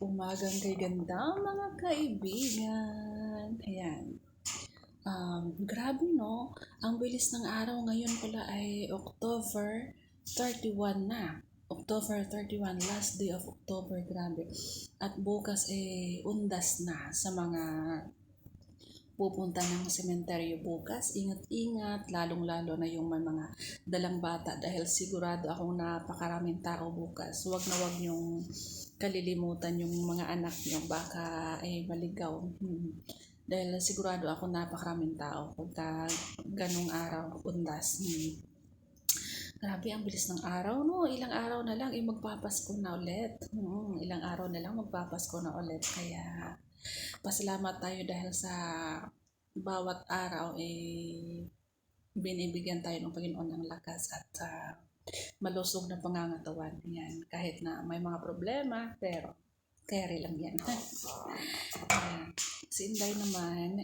Umagang kay ganda mga kaibigan. Ayan. Grabe no, ang bilis ng araw ngayon pala ay October 31 na. October 31, last day of October, grabe. At bukas undas na sa mga pupunta ng sementeryo bukas. Ingat-ingat, lalong-lalo na yung may mga dalang bata dahil sigurado akong napakaraming tao bukas. Huwag na huwag yung kalilimutan yung mga anak nyo, baka maligaw. Dahil sigurado ako napakaraming tao pagka ganong araw, undas. Grabe, ang bilis ng araw, no? Ilang araw na lang, magpapasko na ulit. Ilang araw na lang, magpapasko na ulit. Kaya, pasalamat tayo dahil sa bawat araw, binibigyan tayo ng Panginoon ng lakas at malusog na pangangatawan. Yan. Kahit na may mga problema, pero carry lang yan. Si Inday naman,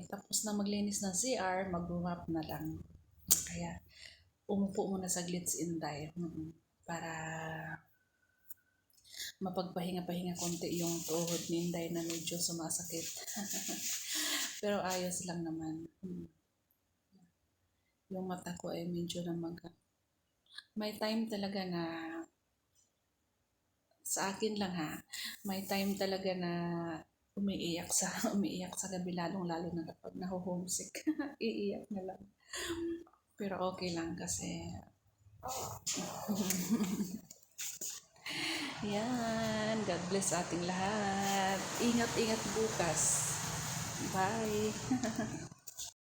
tapos na maglinis ng CR, mag-wrap na lang. Kaya, umupo muna saglit si Inday para mapagpahinga-pahinga konti yung tuhod ni Inday na medyo sumasakit. Pero ayos lang naman. Yung mata ko ay medyo may time talaga na sa akin lang may time talaga na umiiyak sa gabi, lalo na kapag naho-homesick. Iiyak na lang. Pero okay lang kasi yan. God bless ating lahat. Ingat-ingat bukas. Bye.